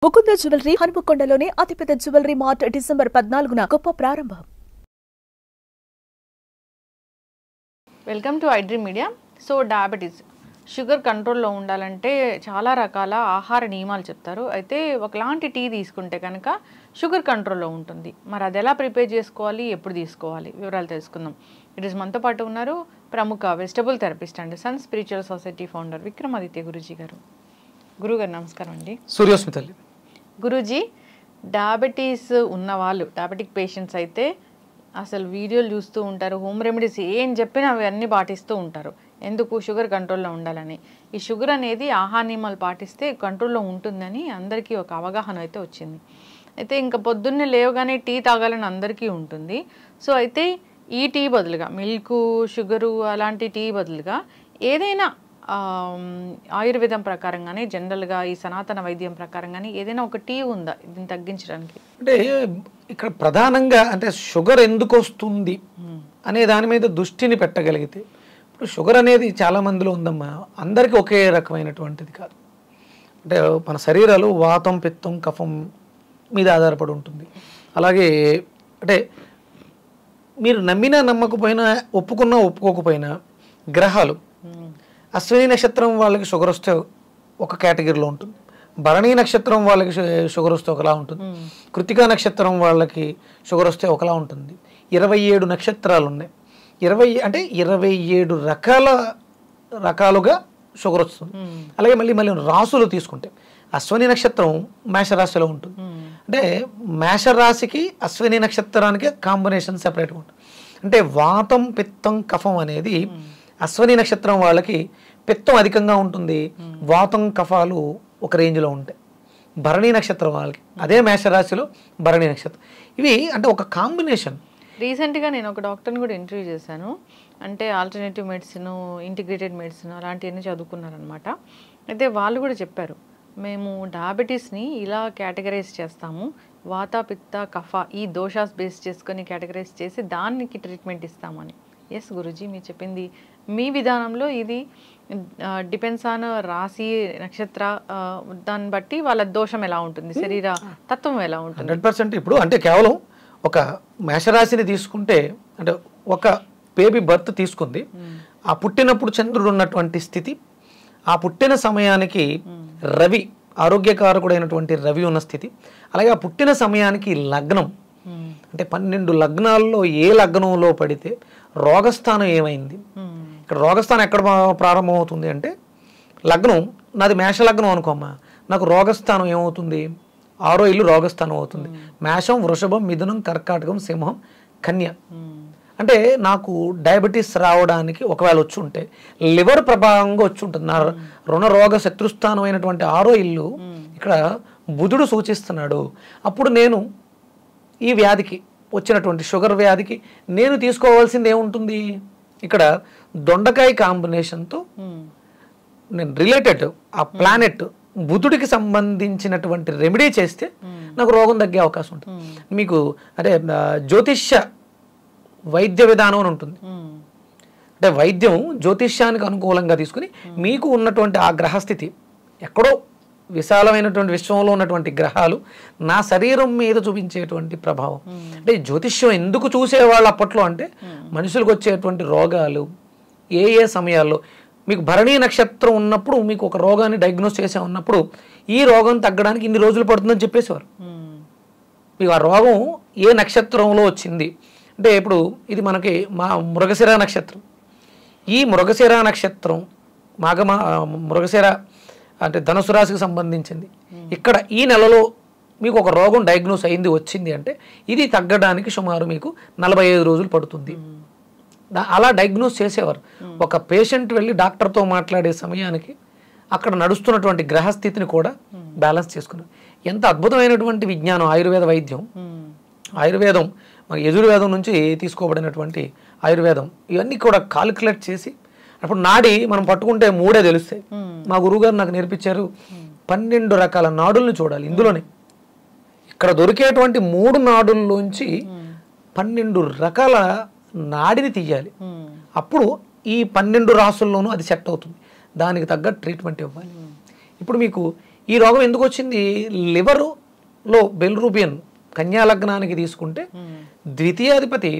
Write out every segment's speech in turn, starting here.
Mukunda jewellery హనుమకొండలోని అతిపెద్ద jewellery mart December 14న గొప్ప ప్రారంభం. Welcome to iDream media. So diabetes sugar కంట్రోల్లో ఉండాలంటే చాలా రకాల ఆహార నియమాలు చెప్తారు. అయితే ఒకలాంటి టీ తీసుకుంటే కనుక షుగర్ కంట్రోల్లో ఉంటుంది. మరి అది ఎలా ప్రిపేర్ చేసుకోవాలి, ఎప్పుడు తీసుకోవాలి, వివరాలు తెలుసుకుందాం. ఇట్ ఈస్ మనతో పాటు ఉన్నారు ప్రముఖ vegetable therapist and sun spiritual society founder Vikramaditya Guruji గారు. గురుగారు నమస్కారం అండి. సూర్యోస్మితల్లి. గురూజీ, డయాబెటీస్ ఉన్నవాళ్ళు, డయాబెటిక్ పేషెంట్స్ అయితే అసలు వీడియోలు చూస్తూ ఉంటారు, హోమ్ రెమెడీస్ ఏం చెప్పినా అవి అన్నీ పాటిస్తూ ఉంటారు. ఎందుకు? షుగర్ కంట్రోల్లో ఉండాలని. ఈ షుగర్ అనేది ఆహార నియమాలు పాటిస్తే కంట్రోల్లో ఉంటుందని అందరికీ ఒక అవగాహన అయితే వచ్చింది. అయితే ఇంకా పొద్దున్నే లేవగానే టీ తాగాలని అందరికీ ఉంటుంది. సో అయితే ఈ టీ బదులుగా మిల్క్, షుగరు అలాంటి టీ బదులుగా ఏదైనా ఆయుర్వేదం ప్రకారం కానీ జనరల్గా ఈ సనాతన వైద్యం ప్రకారం కానీ ఏదైనా ఒక టీ ఉందా దీన్ని తగ్గించడానికి? అంటే ఇక్కడ ప్రధానంగా అంటే షుగర్ ఎందుకు వస్తుంది అనే దాని మీద దృష్టిని పెట్టగలిగితే, ఇప్పుడు షుగర్ అనేది చాలా మందిలో ఉందమ్మా, అందరికీ ఒకే రకమైనటువంటిది కాదు. అంటే మన శరీరాలు వాతం, పిత్తం, కఫం మీద ఆధారపడి ఉంటుంది. అలాగే అంటే మీరు నమ్మినా నమ్మకపోయినా, ఒప్పుకున్నా ఒప్పుకోకపోయినా, గ్రహాలు అశ్విని నక్షత్రం వాళ్ళకి షుగర్ వస్తే ఒక కేటగిరీలో ఉంటుంది, భరణీ నక్షత్రం వాళ్ళకి షుగర్ వస్తే ఒకలా ఉంటుంది, కృతికా నక్షత్రం వాళ్ళకి షుగర్ వస్తే ఒకలా ఉంటుంది. 27 నక్షత్రాలు ఉన్నాయి. 27 రకాలుగా షుగర్ వస్తుంది. అలాగే మళ్ళీ రాసులు తీసుకుంటే అశ్విని నక్షత్రం మేషరాశిలో ఉంటుంది. అంటే మేషరాశికి అశ్విని నక్షత్రానికి కాంబినేషన్ సెపరేట్గా ఉంటుంది. అంటే వాతం, పిత్తం, కఫం అనేది అశ్విని నక్షత్రం వాళ్ళకి పిత్తం అధికంగా ఉంటుంది, వాతం, కఫాలు ఒక రేంజ్లో ఉంటాయి. భరణీ నక్షత్రం వాళ్ళకి అదే మేషరాశిలో భరణీ నక్షత్రం. ఇవి అంటే ఒక కాంబినేషన్. రీసెంట్గా నేను ఒక డాక్టర్ని కూడా ఇంటర్వ్యూ చేశాను. అంటే ఆల్టర్నేటివ్ మెడిసిన్, ఇంటిగ్రేటెడ్ మెడిసిన్ అలాంటివన్నీ చదువుకున్నారనమాట. అయితే వాళ్ళు కూడా చెప్పారు, మేము డయాబెటీస్ని ఇలా కేటగరైజ్ చేస్తాము, వాత, పిత్త, కఫ ఈ దోషాస్ బేస్ చేసుకొని కేటగరైజ్ చేసి దానికి ట్రీట్మెంట్ ఇస్తామని. ఎస్ గురూజీ, మీరు చెప్పింది మీ విధానంలో ఇది డిపెండ్స్ ఆన్ రాశి, నక్షత్ర, దాన్ని బట్టి వాళ్ళ దోషం ఎలా ఉంటుంది, శరీర తత్వం ఎలా ఉంటుంది. 100% ఇప్పుడు అంటే కేవలం ఒక మేషరాశిని తీసుకుంటే, అంటే ఒక బేబీ బర్త్ తీసుకుంది, ఆ పుట్టినప్పుడు చంద్రుడు ఉన్నటువంటి స్థితి, ఆ పుట్టిన సమయానికి రవి ఆరోగ్యకారకుడైనటువంటి రవి ఉన్న స్థితి, అలాగే ఆ పుట్టిన సమయానికి లగ్నం, అంటే 12 లగ్నాల్లో ఏ లగ్నంలో పడితే రోగస్థానం ఏమైంది. ఇక్కడ రోగస్థానం ఎక్కడ ప్రారంభమవుతుంది అంటే, లగ్నం నాది మేష లగ్నం అనుకోమ్మా, నాకు రోగస్థానం ఏమవుతుంది, 6వ ఇల్లు రోగస్థానం అవుతుంది. మేషం, వృషభం, మిథునం, కర్కాటకం, సింహం, కన్య. అంటే నాకు డయాబెటీస్ రావడానికి ఒకవేళ వచ్చి ఉంటే లివర్ ప్రభావంగా వచ్చి ఉంటుంది. నా రుణరోగ శత్రుస్థానం అయినటువంటి 6వ ఇల్లు ఇక్కడ బుధుడు సూచిస్తున్నాడు. అప్పుడు నేను ఈ వ్యాధికి వచ్చినటువంటి షుగర్ వ్యాధికి నేను తీసుకోవాల్సింది ఏముంటుంది, ఇక్కడ దొండకాయ కాంబినేషన్తో నేను రిలేటెడ్ ఆ ప్లానెట్ బుధుడికి సంబంధించినటువంటి రెమెడీ చేస్తే నాకు రోగం తగ్గే అవకాశం ఉంటుంది. మీకు అంటే జ్యోతిష్య వైద్య విధానం అని ఉంటుంది. అంటే వైద్యం జ్యోతిష్యానికి అనుకూలంగా తీసుకుని మీకు ఉన్నటువంటి ఆ గ్రహస్థితి, ఎక్కడో విశాలమైనటువంటి విశ్వంలో ఉన్నటువంటి గ్రహాలు నా శరీరం మీద చూపించేటువంటి ప్రభావం. అంటే జ్యోతిష్యం ఎందుకు చూసేవాళ్ళు అప్పట్లో అంటే, మనుషులకు వచ్చేటువంటి రోగాలు ఏ ఏ సమయాల్లో, మీకు భరణీ నక్షత్రం ఉన్నప్పుడు మీకు ఒక రోగాన్ని డయాగ్నోస్ చేసే ఉన్నప్పుడు ఈ రోగం తగ్గడానికి ఇన్ని రోజులు పడుతుందని చెప్పేసేవారు. మీకు ఆ రోగం ఏ నక్షత్రంలో వచ్చింది అంటే, ఇప్పుడు ఇది మనకి మృగశిర నక్షత్రం, ఈ మృగశిర నక్షత్రం మృగశిర అంటే ధనుసు రాశికి సంబంధించింది. ఇక్కడ ఈ నెలలో మీకు ఒక రోగం డయాగ్నోస్ అయింది, వచ్చింది అంటే ఇది తగ్గడానికి సుమారు మీకు 45 రోజులు పడుతుంది. అలా డయాగ్నోస్ చేసేవారు. ఒక పేషెంట్ వెళ్ళి డాక్టర్తో మాట్లాడే సమయానికి అక్కడ నడుస్తున్నటువంటి గ్రహస్థితిని కూడా బ్యాలెన్స్ చేసుకున్నారు. ఎంత అద్భుతమైనటువంటి విజ్ఞానం ఆయుర్వేద వైద్యం. ఆయుర్వేదం మన యజుర్వేదం నుంచి తీసుకోబడినటువంటి ఆయుర్వేదం, ఇవన్నీ కూడా కాలిక్యులేట్ చేసి, అప్పుడు నాడి మనం పట్టుకుంటే 3 తెలుస్తాయి. మా గురువుగారు నాకు నేర్పించారు, 12 రకాల నాడుల్ని చూడాలి. ఇందులోనే ఇక్కడ దొరికేటువంటి 3 నాడుల్లోంచి 12 రకాల నాడిని తీయాలి. అప్పుడు ఈ 12 రాసుల్లోనూ అది సెట్ అవుతుంది. దానికి తగ్గ ట్రీట్మెంట్ ఇవ్వాలి. ఇప్పుడు మీకు ఈ రోగం ఎందుకు వచ్చింది? లివర్లో బెల్రూబియన్ కన్యా లగ్నానికి తీసుకుంటే ద్వితీయాధిపతి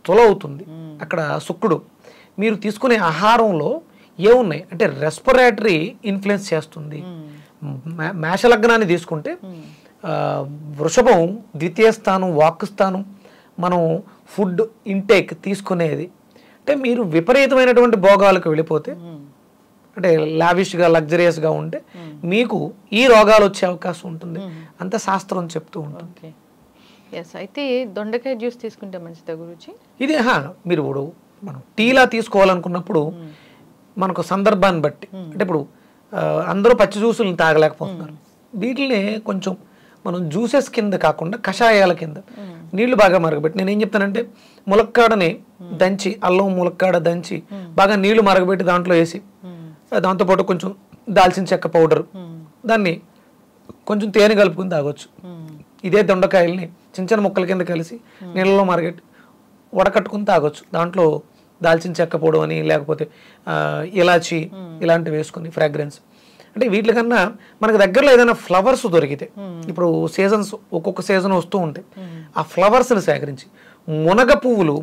తుల అవుతుంది, అక్కడ శుక్రుడు. మీరు తీసుకునే ఆహారంలో ఏమున్నాయి అంటే రెస్పిరేటరీ ఇన్ఫ్లుయెన్స్ చేస్తుంది. మేషలగ్నాన్ని తీసుకుంటే వృషభం ద్వితీయ స్థానం, వాక్ స్థానం, మనం ఫుడ్ ఇంటేక్ తీసుకునేది. అంటే మీరు విపరీతమైనటువంటి భోగాలకు వెళ్ళిపోతే, అంటే లావిష్గా లగ్జరియస్గా ఉంటే మీకు ఈ రోగాలు వచ్చే అవకాశం ఉంటుంది. అంత శాస్త్రం చెప్తూ ఉంటుంది. అయితే దొండకాయ జ్యూస్ తీసుకుంటే మంచిదా గురూజీ? ఇది మీరు ఇప్పుడు మనం టీలా తీసుకోవాలనుకున్నప్పుడు మనకు సందర్భాన్ని బట్టి, అంటే ఇప్పుడు అందరూ పచ్చి జ్యూసులను తాగలేకపోతున్నారు. వీటిని కొంచెం మనం జ్యూసెస్ కింద కాకుండా కషాయాల కింద నీళ్లు బాగా మరగబెట్టి, నేనేం చెప్తానంటే ములక్కాడని దంచి, అల్లం ములక్కాడ దంచి బాగా నీళ్లు మరగబెట్టి దాంట్లో వేసి, దాంతోపాటు కొంచెం దాల్చిన చెక్క పౌడర్, దాన్ని కొంచెం తేనె కలుపుకుని తాగొచ్చు. ఇదే దొండకాయల్ని చిన్న చిన్న ముక్కల కింద కలిసి నీళ్ళలో మరగట్టి వడకట్టుకుని తాగొచ్చు. దాంట్లో దాల్చిన చెక్క పొడి అని, లేకపోతే ఇలాచి ఇలాంటివి వేసుకుని ఫ్రాగ్రెన్స్. అంటే వీటికన్నా మనకు దగ్గరలో ఏదైనా ఫ్లవర్స్ దొరికితే, ఇప్పుడు సీజన్స్ ఒక్కొక్క సీజన్ వస్తూ ఉంటాయి, ఆ ఫ్లవర్స్ని సేకరించి, మునగ పువ్వులు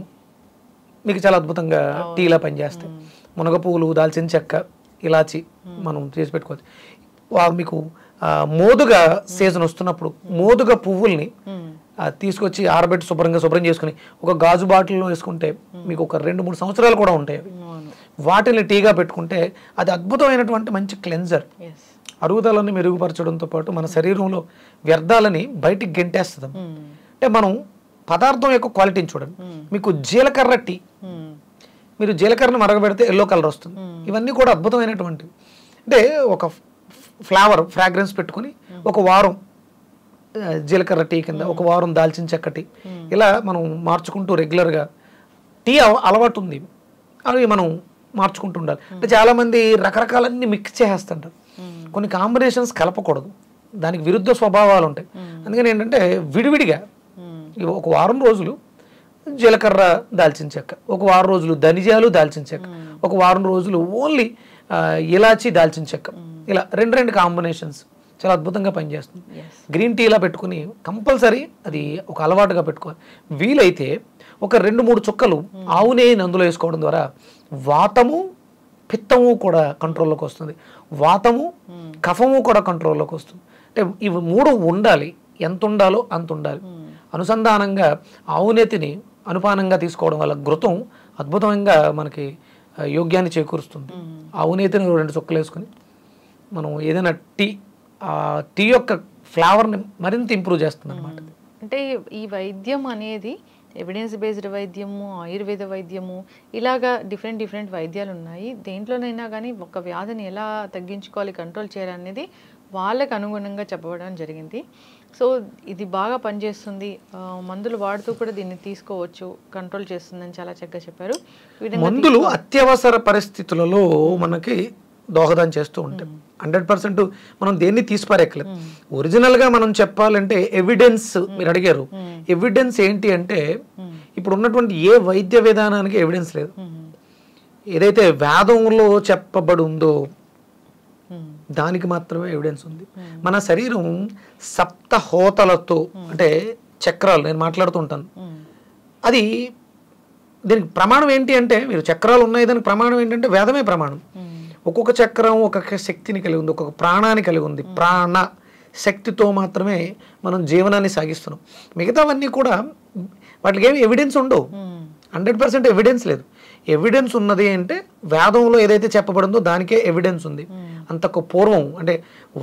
మీకు చాలా అద్భుతంగా టీలా పనిచేస్తాయి. మునగ పువ్వులు, దాల్చిన చెక్క, ఇలాచి మనం చేసి పెట్టుకోవచ్చు. మీకు మోదుగా సీజన్ వస్తున్నప్పుడు మోదుగ పువ్వుల్ని తీసుకొచ్చి ఆరబెట్టి శుభ్రం చేసుకుని ఒక గాజు బాటిల్లో వేసుకుంటే మీకు ఒక 2-3 సంవత్సరాలు కూడా ఉంటాయి. వాటిని టీగా పెట్టుకుంటే అది అద్భుతమైనటువంటి మంచి క్లెన్జర్. అరుగుదలని మెరుగుపరచడంతో పాటు మన శరీరంలో వ్యర్థాలని బయటికి గెంటేస్తుంది. అంటే మనం పదార్థం యొక్క క్వాలిటీని చూడండి. మీకు జీలకర్ర టీ, మీరు జీలకర్రను మరగబెడితే ఎల్లో కలర్ వస్తుంది. ఇవన్నీ కూడా అద్భుతమైనటువంటివి. అంటే ఒక ఫ్రాగ్రెన్స్ పెట్టుకుని ఒక వారం జీలకర్ర టీ కింద, ఒక వారం దాల్చిన చెక్క టీ, ఇలా మనం మార్చుకుంటూ రెగ్యులర్గా టీ అలవాటు ఉంది, అవి మనం మార్చుకుంటూ ఉండాలి. అంటే చాలామంది రకరకాలన్నీ మిక్స్ చేసేస్తుంటారు. కొన్ని కాంబినేషన్స్ కలపకూడదు, దానికి విరుద్ధ స్వభావాలు ఉంటాయి. అందుకని ఏంటంటే విడివిడిగా ఒక వారం రోజులు జీలకర్ర దాల్చిన చెక్క, ఒక వారం రోజులు ధనియాలు దాల్చిన చెక్క, ఒక వారం రోజులు ఓన్లీ ఇలాచి దాల్చిన చెక్క, ఇలా 2 కాంబినేషన్స్ చాలా అద్భుతంగా పనిచేస్తుంది. గ్రీన్ టీ ఇలా పెట్టుకుని కంపల్సరీ అది ఒక అలవాటుగా పెట్టుకోవాలి. వీలైతే ఒక 2-3 చుక్కలు ఆవు నెయ్యిని అందులో వేసుకోవడం ద్వారా వాతము పిత్తము కూడా కంట్రోల్లోకి వస్తుంది, వాతము కఫము కూడా కంట్రోల్లోకి వస్తుంది. అంటే ఇవి 3 ఉండాలి, ఎంత ఉండాలో అంత ఉండాలి. అనుసంధానంగా ఆవునేతిని అనుపానంగా తీసుకోవడం వల్ల ఘృతం అద్భుతంగా మనకి యోగ్యాన్ని చేకూరుస్తుంది. ఆవునేతిని 2 చుక్కలు వేసుకుని మనం ఏదైనా టీ యొక్క ఫ్లేవర్ని మరింత ఇంప్రూవ్ చేస్తుంది అనమాట. అంటే ఈ వైద్యం అనేది ఎవిడెన్స్ బేస్డ్ వైద్యము, ఆయుర్వేద వైద్యము, ఇలాగా డిఫరెంట్ వైద్యాలు ఉన్నాయి. దేంట్లోనైనా కానీ ఒక వ్యాధిని ఎలా తగ్గించుకోవాలి, కంట్రోల్ చేయాలనేది వాళ్ళకు అనుగుణంగా చెప్పడం జరిగింది. సో ఇది బాగా పనిచేస్తుంది, మందులు వాడుతూ కూడా దీన్ని తీసుకోవచ్చు, కంట్రోల్ చేస్తుందని చాలా చక్కగా చెప్పారు. మందులు అత్యవసర పరిస్థితులలో మనకి దోహదం చేస్తూ ఉంటాయి. 100% మనం దేన్ని తీసిపారేయట్లేదు. ఒరిజినల్గా మనం చెప్పాలంటే ఎవిడెన్స్, మీరు అడిగారు ఎవిడెన్స్ ఏంటి అంటే, ఇప్పుడు ఉన్నటువంటి ఏ వైద్య విధానానికి ఎవిడెన్స్ లేదు. ఏదైతే వేదంలో చెప్పబడి ఉందో దానికి మాత్రమే ఎవిడెన్స్ ఉంది. మన శరీరం 7 హోతలతో, అంటే చక్రాలు, నేను మాట్లాడుతూ ఉంటాను, అది దీనికి ప్రమాణం ఏంటి అంటే, మీరు చక్రాలు ఉన్నాయి, దానికి ప్రమాణం ఏంటంటే వేదమే ప్రమాణం. ఒక్కొక్క చక్రం ఒక్కొక్క శక్తిని కలిగి ఉంది, ఒక్కొక్క ప్రాణాన్ని కలిగి ఉంది. ప్రాణ శక్తితో మాత్రమే మనం జీవనాన్ని సాగిస్తున్నాం. మిగతావన్నీ కూడా వాటికి ఏమి ఎవిడెన్స్ ఉండవు, 100% ఎవిడెన్స్ లేదు. ఎవిడెన్స్ ఉన్నది అంటే వేదంలో ఏదైతే చెప్పబడిందో దానికే ఎవిడెన్స్ ఉంది. అంతకు పూర్వం, అంటే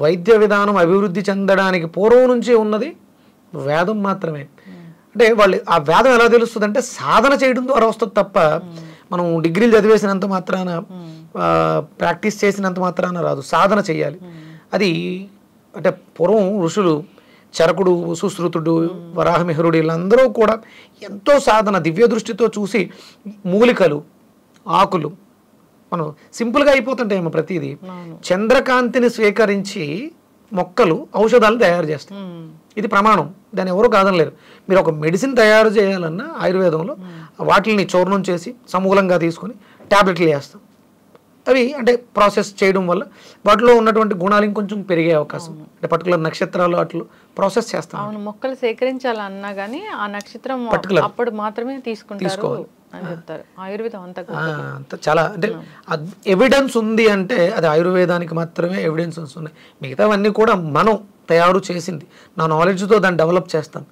వైద్య విధానం అభివృద్ధి చెందడానికి పూర్వం నుంచి ఉన్నది వేదం మాత్రమే. అంటే వాళ్ళు ఆ వేదం ఎలా తెలుస్తుంది అంటే సాధన చేయడం ద్వారా వస్తుంది తప్ప మనం డిగ్రీలు చదివేసినంత మాత్రాన, ప్రాక్టీస్ చేసినంత మాత్రాన రాదు, సాధన చేయాలి. అది అంటే పూర్వం ఋషులు, చరకుడు, సుశ్రుతుడు, వరాహమిహరుడు, వీళ్ళందరూ కూడా ఎంతో సాధన దివ్య దృష్టితో చూసి మూలికలు, ఆకులు, మనం సింపుల్గా అయిపోతుంటాయేమో ప్రతిదీ, చంద్రకాంతిని స్వీకరించి మొక్కలు ఔషధాలు తయారు చేస్తాయి. ఇది ప్రమాణం, దాన్ని ఎవరూ కాదనలేరు. మీరు ఒక మెడిసిన్ తయారు చేయాలన్నా ఆయుర్వేదంలో వాటిని చూర్ణం చేసి సమూలంగా తీసుకొని ట్యాబ్లెట్లు వేస్తాం. అవి అంటే ప్రాసెస్ చేయడం వల్ల వాటిలో ఉన్నటువంటి గుణాలు ఇంకొంచెం పెరిగే అవకాశం, అంటే పర్టికులర్ నక్షత్రాలు అట్లు ప్రాసెస్ చేస్తాం. అవును, మొక్కలు సేకరించాలన్నా కానీ ఆ నక్షత్రం అప్పుడు మాత్రమే తీసుకుంటారు అని చెప్తారు. ఆయుర్వేదం అంతా చాలా అంటే ఎవిడెన్స్ ఉంది అంటే అది ఆయుర్వేదానికి మాత్రమే ఎవిడెన్స్ ఉన్నాయి. మిగతావన్నీ కూడా మనం తయారు చేసింది, నా నాలెడ్జ్తో దాన్ని డెవలప్ చేస్తాను.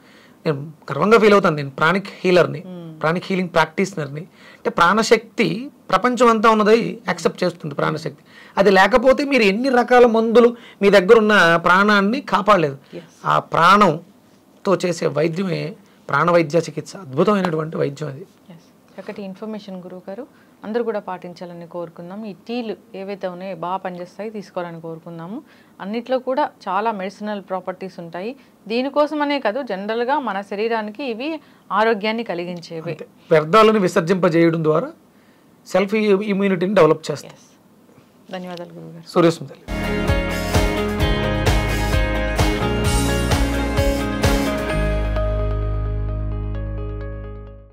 నేను గర్వంగా ఫీల్ అవుతాను, నేను ప్రాణిక్ హీలర్ని, ప్రాణిక్ హీలింగ్ ప్రాక్టీషనర్ని. అంటే ప్రాణశక్తి ప్రపంచం అంతా ఉన్నది యాక్సెప్ట్ చేస్తుంది ప్రాణశక్తి. అది లేకపోతే మీరు ఎన్ని రకాల మందులు మీ దగ్గర ఉన్న ప్రాణాన్ని కాపాడలేదు. ఆ ప్రాణంతో చేసే వైద్యమే ప్రాణవైద్య చికిత్స, అద్భుతమైనటువంటి వైద్యం అది. చక్కటి ఇన్ఫర్మేషన్ గురువు గారు, అందరూ కూడా పాటించాలని కోరుకుందాం. ఈ టీలు ఏవైతే ఉన్నాయో బాగా పనిచేస్తాయి, తీసుకోవాలని కోరుకుందాము. అన్నిట్లో కూడా చాలా మెడిసినల్ ప్రాపర్టీస్ ఉంటాయి. దీనికోసమనే కాదు, జనరల్గా మన శరీరానికి ఇవి ఆరోగ్యాన్ని కలిగించేవి. వ్యర్థాలను విసర్జింపజేయడం ద్వారా సెల్ఫ్ ఇమ్యూనిటీని డెవలప్ చేస్తాయి. ధన్యవాదాలు గురువు గారు. సూర్యస్మిత.